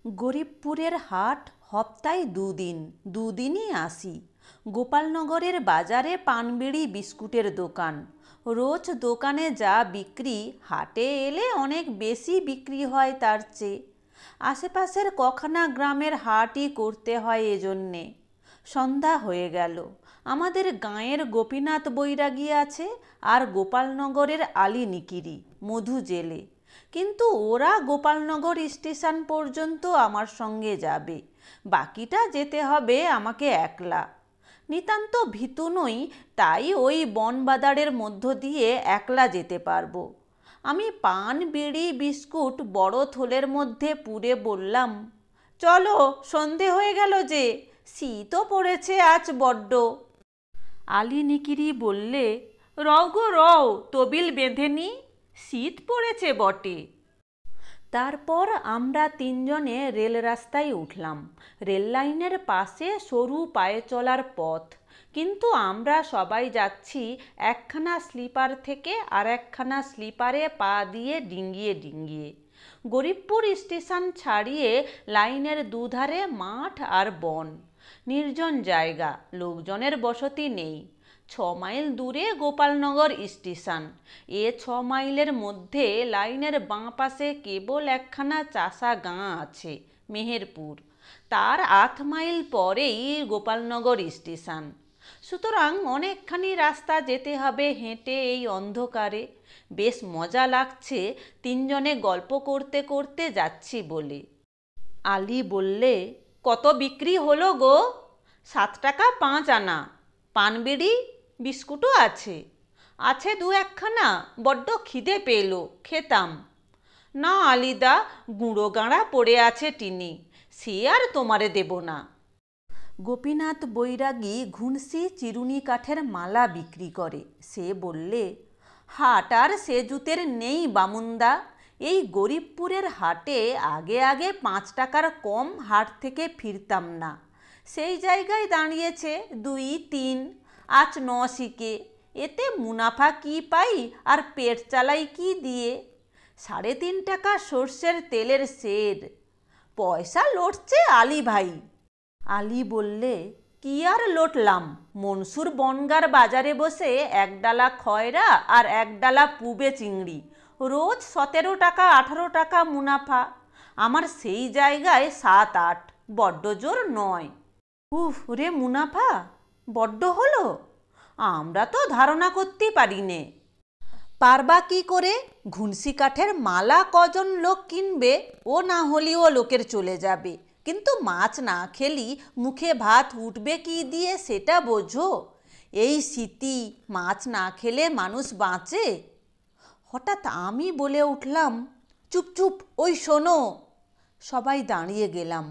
গরিবপুরের হাট হপ্তায় দুদিনই আসি। গোপালনগরের বাজারে পানবিড়ি বিস্কুটের দোকান। রোজ দোকানে যা বিক্রি, হাটে এলে অনেক বেশি বিক্রি হয় তার চেয়ে। আশেপাশের কখানা গ্রামের হাটই করতে হয় এজন্যে। সন্ধ্যা হয়ে গেল। আমাদের গাঁয়ের গোপীনাথ বৈরাগী আছে, আর গোপালনগরের আলী নিকিরি, মধু জেলে। কিন্তু ওরা গোপালনগর স্টেশন পর্যন্ত আমার সঙ্গে যাবে, বাকিটা যেতে হবে আমাকে একলা। নিতান্ত ভীতু নই, তাই ওই বনবাদারের মধ্য দিয়ে একলা যেতে পারবো। আমি পান বিড়ি বিস্কুট বড় থলের মধ্যে পুরে বললাম, চলো, সন্ধে হয়ে গেল যে, শীতও পড়েছে আজ বড্ড। আলী নিকিরি বললে, রও গো রও, তবিল বেঁধে নি, শীত পড়েছে বটে। তারপর আমরা তিনজনে রেল রাস্তায় উঠলাম। রেল লাইনের পাশে সরু পায়ে চলার পথ, কিন্তু আমরা সবাই যাচ্ছি একখানা স্লিপার থেকে আর একখানা স্লিপারে পা দিয়ে ডিঙ্গিয়ে ডিঙ্গিয়ে। গরিবপুর স্টেশন ছাড়িয়ে লাইনের দুধারে মাঠ আর বন, নির্জন জায়গা, লোকজনের বসতি নেই। 6 মাইল দূরে গোপালনগর স্টেশন। 6 মাইলের মধ্যে লাইনের বাঁ পাশে কেবল একখানা চাষা গাঁ আছে, মেহেরপুর। তার 8 মাইল পরেই গোপালনগর স্টেশন। সুতরাং অনেকখানি রাস্তা যেতে হবে হেঁটে এই অন্ধকারে। বেশ মজা লাগছে তিনজনে গল্প করতে করতে যাচ্ছি বলে। আলী বললে, কত বিক্রি হলো গো? 7 টাকা 5 আনা। পানবিড়ি বিস্কুটও আছে। আছে 2-1খানা, বড্ড খিদে পেল, খেতাম। না আলিদা, গুঁড়ো গাঁড়া পড়ে আছে টিনি, সে আর তোমারে দেব না। গোপীনাথ বৈরাগী ঘুনসি চিরুনি কাঠের মালা বিক্রি করে। সে বললে, হাট আর সে জুতের নেই বামুন্দা। এই গরিবপুরের হাটে আগে আগে 5 টাকার কম হাট থেকে ফিরতাম না। সেই জায়গায় দাঁড়িয়েছে 2-3, আজ 9 শিকে। এতে মুনাফা কি পাই আর পেট চালাই কি দিয়ে? 3.5 টাকা সর্ষের তেলের সের। পয়সা লড়ছে আলী ভাই। আলী বললে, কি আর লোটলাম, মনসুর বনগার বাজারে বসে 1 ডালা খয়রা আর 1 ডালা পুবে চিংড়ি, রোজ 17 টাকা 18 টাকা মুনাফা। আমার সেই জায়গায় 7-8, বড্ড জোর নয়। উফ রে, মুনাফা বড্ড হলো, আমরা তো ধারণা করতে পারি নে। পারবা কি করে? ঘুনসি কাঠের মালা কজন লোক কিনবে? ও না হলেও লোকের চলে যাবে, কিন্তু মাছ না খেলি মুখে ভাত উঠবে কি দিয়ে সেটা বোঝো। এই শীতি মাছ না খেলে মানুষ বাঁচে? হঠাৎ আমি বলে উঠলাম, চুপ চুপ, ওই শোনো। সবাই দাঁড়িয়ে গেলাম।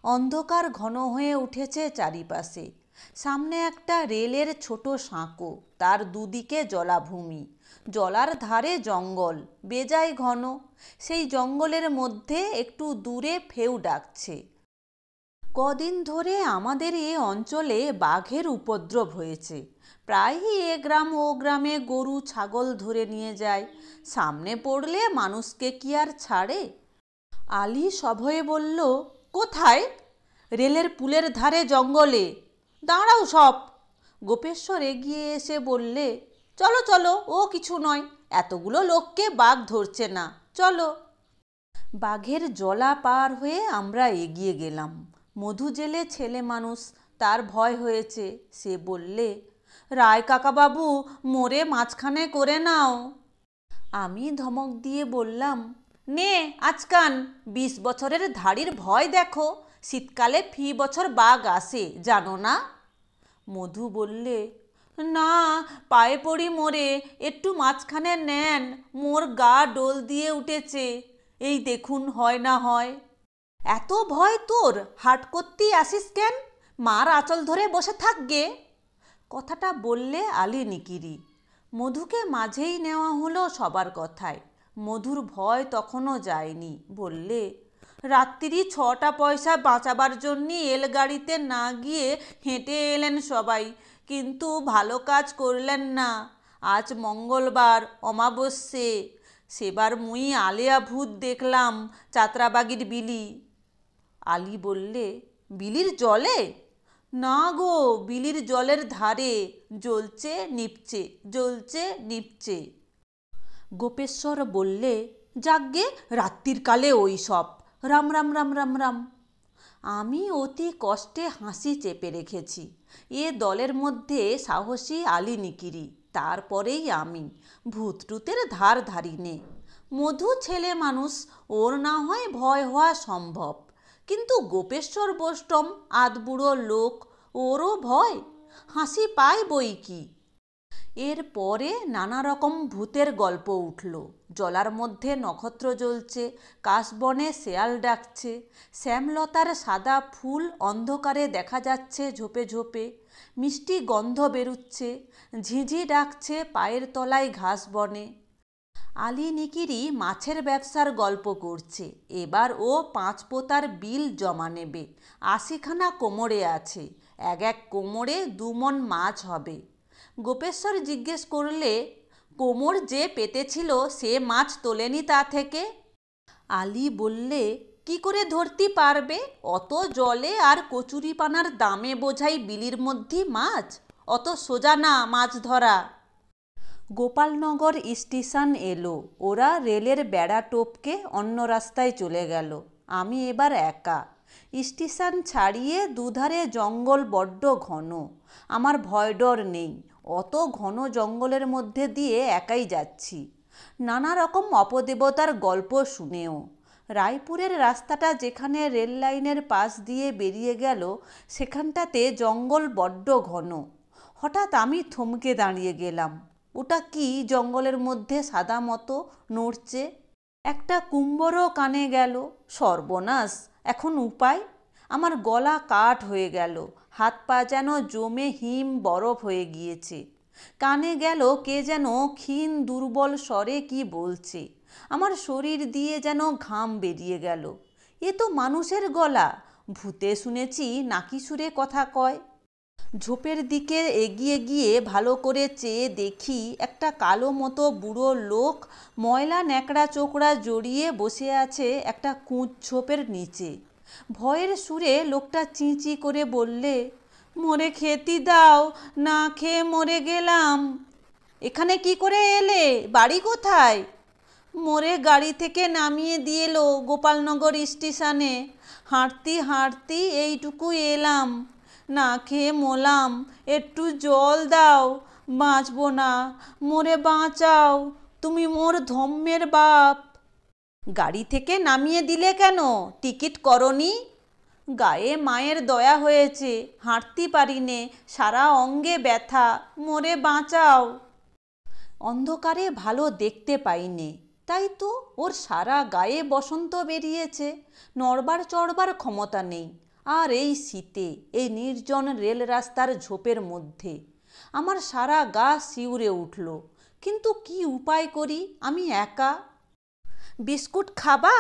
অন্ধকার ঘন হয়ে উঠেছে চারিপাশে। সামনে একটা রেলের ছোট সাঁকো, তার দুদিকে জলাভূমি, জলার ধারে জঙ্গল, বেজায় ঘন। সেই জঙ্গলের মধ্যে একটু দূরে ফেউ ডাকছে। কদিন ধরে আমাদের এ অঞ্চলে বাঘের উপদ্রব হয়েছে। প্রায়ই এ গ্রাম ও গ্রামে গরু ছাগল ধরে নিয়ে যায়, সামনে পড়লে মানুষকে কি আর ছাড়ে? আলী সভয়ে বলল, কোথায়? রেলের পুলের ধারে জঙ্গলে। দাঁড়াও সব। গোপেশ্বর এগিয়ে এসে বললে, চলো চলো, ও কিছু নয়, এতগুলো লোককে বাঘ ধরছে না, চলো। বাঘের জলা পার হয়ে আমরা এগিয়ে গেলাম। মধু জেলে ছেলে মানুষ, তার ভয় হয়েছে। সে বললে, রায় কাকাবাবু, মোরে মাঝখানে করে নাও। আমি ধমক দিয়ে বললাম, নে আজকান, 20 বছরের ধাড়ির ভয় দেখো, শীতকালে ফি বছর বাঘ আসে, জানো না? মধু বললে, না, পায়ে পড়ি মোরে, একটু মাঝখানে নেন, মোর গা ডোল দিয়ে উঠেছে, এই দেখুন হয় না হয়। এত ভয় তোর, হাট করতেই আসিস কেন? মার আঁচল ধরে বসে থাকগে। কথাটা বললে আলী নিকিরি। মধুকে মাঝেই নেওয়া হলো সবার কথায়। মধুর ভয় তখনও যায়নি। বললে, রাত্রি 6টা পয়সা বাঁচাবার জন্যে এলগাড়িতে না গিয়ে হেঁটে এলেন সবাই, কিন্তু ভালো কাজ করলেন না। আজ মঙ্গলবার, অমাবস্যে, সেবার মুই আলেয়া ভূত দেখলাম চাত্রাবাগির বিলি। আলী বললে, বিলির জলে? না গো, বিলির জলের ধারে জ্বলছে নিপছে, জ্বলছে নিপছে। গোপেশ্বর বললে, যাগ্গে রাত্রির কালে ওই সব, রাম রাম রাম রাম রাম। আমি অতি কষ্টে হাসি চেপে রেখেছি। এ দলের মধ্যে সাহসী আলী নিকিরি, তারপরেই আমি। ভূতটুতের ধার ধারি নে। মধু ছেলে মানুষ, ওর না হয় ভয় হওয়া সম্ভব, কিন্তু গোপেশ্বর বৈষ্ণব আধবুড়ো লোক, ওরও ভয়? হাসি পায় বই কি। এর পরে নানা রকম ভূতের গল্প উঠল। জলার মধ্যে নক্ষত্র জ্বলছে, কাশবনে শেয়াল ডাকছে, শ্যামলতার সাদা ফুল অন্ধকারে দেখা যাচ্ছে ঝোপে ঝোপে, মিষ্টি গন্ধ বেরুচ্ছে, ঝিঝি ডাকছে পায়ের তলায় ঘাস বনে। আলী নিকিরি মাছের ব্যবসার গল্প করছে। এবার ও 5 পোতার বিল জমা নেবে। 80খানা কোমরে আছে, এক এক কোমরে 2 মণ মাছ হবে। গোপেশ্বর জিজ্ঞেস করলে, কোমর যে পেতেছিল সে মাছ তোলেনি তা থেকে? আলী বললে, কি করে ধরতে পারবে? অত জলে আর কচুরিপানার দামে বোঝাই বিলির মধ্যে মাছ? অত সোজা না মাছ ধরা। গোপালনগর স্টেশন এলো। ওরা রেলের বেড়া টপকে অন্য রাস্তায় চলে গেল। আমি এবার একা। স্টেশন ছাড়িয়ে দুধারে জঙ্গল বড্ড ঘন। আমার ভয় ডর নেই, অত ঘন জঙ্গলের মধ্যে দিয়ে একাই যাচ্ছি, নানা রকম অপদেবতার গল্প শুনেও। রায়পুরের রাস্তাটা যেখানে রেল লাইনের পাশ দিয়ে বেরিয়ে গেল, সেখানটাতে জঙ্গল বড্ড ঘন। হঠাৎ আমি থমকে দাঁড়িয়ে গেলাম। ওটা কি জঙ্গলের মধ্যে সাদা মতো নড়ছে? একটা কুম্ভরও কানে গেল। সর্বনাশ, এখন উপায়? আমার গলা কাঠ হয়ে গেল, হাত পা যেন জমে হিম বরফ হয়ে গিয়েছে। কানে গেল কে যেন ক্ষীণ দুর্বল স্বরে কি বলছে। আমার শরীর দিয়ে যেন ঘাম বেরিয়ে গেল। এ তো মানুষের গলা। ভূতে শুনেছি নাকি সুরে কথা কয়। ঝোপের দিকে এগিয়ে গিয়ে ভালো করে চেয়ে দেখি একটা কালো মতো বুড়ো লোক ময়লা ন্যাকড়া চোকড়া জড়িয়ে বসে আছে একটা কুঁচ ঝোপের নিচে। ভয়ের সুরে লোকটা চিঁচি করে বললে, মরে খেতে দাও, না খেয়ে মরে গেলাম। এখানে কি করে এলে? বাড়ি কোথায়? মোরে গাড়ি থেকে নামিয়ে দিয়ে এলো গোপালনগর স্টেশনে। হাঁটতে হাঁটতে এইটুকু এলাম, না খেয়ে মলাম, একটু জল দাও, বাঁচব না, মোরে বাঁচাও, তুমি মোর ধম্মের বাপ। গাড়ি থেকে নামিয়ে দিলে কেন? টিকিট করনি? গায়ে মায়ের দয়া হয়েছে, হাঁটতে পারি নে, সারা অঙ্গে ব্যথা, মোরে বাঁচাও। অন্ধকারে ভালো দেখতে পাইনে, তাই তো ওর সারা গায়ে বসন্ত বেরিয়েছে, নড়বার চড়বার ক্ষমতা নেই। আর এই শীতে, এই নির্জন রেল রাস্তার ঝোপের মধ্যে আমার সারা গা শিউরে উঠল। কিন্তু কি উপায় করি? আমি একা। বিস্কুট খাবা?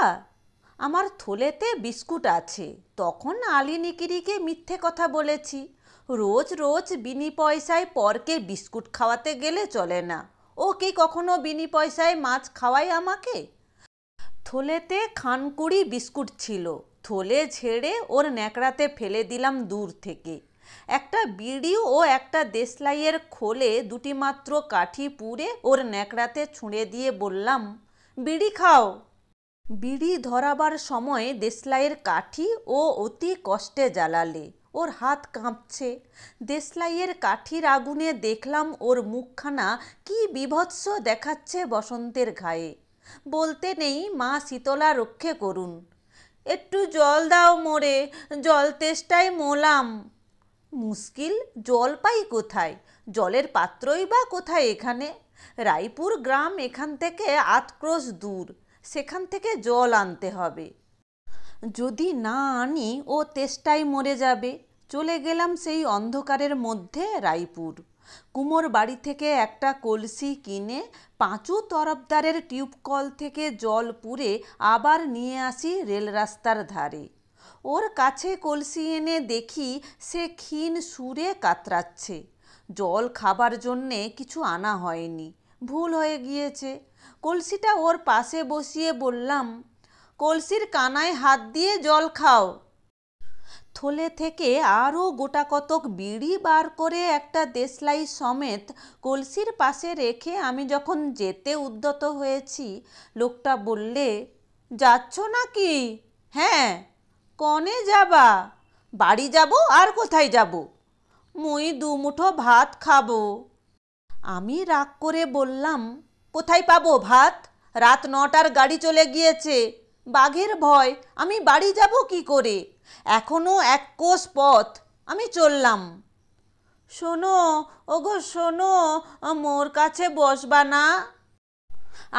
আমার থলেতে বিস্কুট আছে। তখন আলী নিকিরিকে মিথ্যে কথা বলেছি। রোজ রোজ বিনি পয়সায় পরকে বিস্কুট খাওয়াতে গেলে চলে না। ও কি কখনো বিনি পয়সায় মাছ খাওয়ায় আমাকে? থলেতে খানকুড়ি বিস্কুট ছিল। থলে ঝেড়ে ওর ন্যাকড়াতে ফেলে দিলাম দূর থেকে। একটা বিড়ি ও একটা দেশলাইয়ের খোলে দুটি মাত্র কাঠি পুড়ে ওর ন্যাকড়াতে ছুঁড়ে দিয়ে বললাম, বিড়ি খাও। বিড়ি ধরাবার সময় দেশলাইয়ের কাঠি ও অতি কষ্টে জ্বালালে। ওর হাত কাঁপছে। দেশলাইয়ের কাঠির আগুনে দেখলাম ওর মুখখানা কি বীভৎস দেখাচ্ছে বসন্তের ঘায়ে। বলতে নেই, মা শীতলা রক্ষে করুন। একটু জল দাও মোরে, জল তেষ্টায় মোলাম। মুশকিল, জল পাই কোথায়? জলের পাত্রই বা কোথায় এখানে? রায়পুর গ্রাম এখান থেকে 8 ক্রোশ দূর, সেখান থেকে জল আনতে হবে। যদি না আনি ও তেষ্টায় মরে যাবে। চলে গেলাম সেই অন্ধকারের মধ্যে রায়পুর। কুমোর বাড়ি থেকে একটা কলসি কিনে পাঁচু তরফদারের টিউবকল থেকে জল পুরে আবার নিয়ে আসি রেল রাস্তার ধারে। ওর কাছে কলসি এনে দেখি সে ক্ষীণ সুরে কাতরাচ্ছে। জল খাবার জন্যে কিছু আনা হয়নি, ভুল হয়ে গিয়েছে। কলসিটা ওর পাশে বসিয়ে বললাম, কলসির কানায় হাত দিয়ে জল খাও। থলে থেকে আরও গোটা কতক বিড়ি বার করে একটা দেশলাই সমেত কলসির পাশে রেখে আমি যখন যেতে উদ্যত হয়েছি, লোকটা বললে, যাচ্ছ নাকি? হ্যাঁ। কনে যাবা? বাড়ি যাব, আর কোথায় যাব? মুই দুমুঠো ভাত খাবো। আমি রাগ করে বললাম, কোথায় পাবো ভাত? রাত 9টার গাড়ি চলে গিয়েছে। বাঘের ভয়, আমি বাড়ি যাব কি করে? এখনো 1 কোষ পথ, আমি চললাম। শোনো, ওগো শোনো, মোর কাছে বসবা না?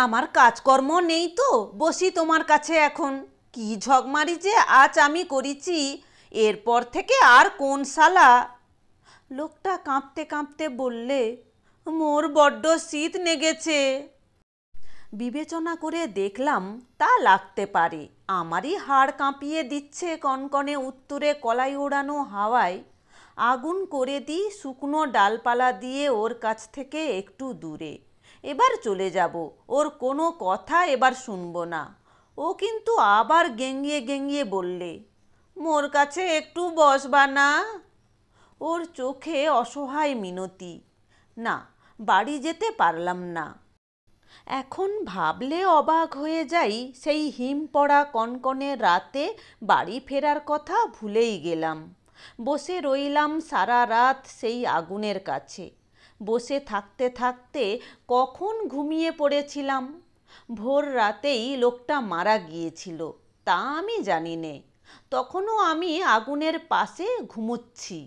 আমার কাজকর্ম নেই তো, বসি তোমার কাছে এখন। কি ঝগমারি যে আজ আমি করিছি, এরপর থেকে আর কোন শালা? লোকটা কাঁপতে কাঁপতে বললে, মোর বড্ড শীত নেগেছে। বিবেচনা করে দেখলাম তা লাগতে পারে। আমারই হাড় কাঁপিয়ে দিচ্ছে কনকনে উত্তরে কলাই ওড়ানো হাওয়ায়। আগুন করে দিই শুকনো ডালপালা দিয়ে ওর কাছ থেকে একটু দূরে। এবার চলে যাব, ওর কোনো কথা এবার শুনবো না। ও কিন্তু আবার গেঙ্গিয়ে গেঙ্গিয়ে বললে, মোর কাছে একটু বসবা না? ওর চোখে অসহায় মিনতি। না, বাড়ি যেতে পারলাম না। এখন ভাবলে অবাক হয়ে যাই, সেই হিম পড়া কনকনে রাতে বাড়ি ফেরার কথা ভুলেই গেলাম। বসে রইলাম সারা রাত সেই আগুনের কাছে। বসে থাকতে থাকতে কখন ঘুমিয়ে পড়েছিলাম। ভোর রাতেই লোকটা মারা গিয়েছিল, তা আমি জানি নে। তখনও আমি আগুনের পাশে ঘুমোচ্ছি।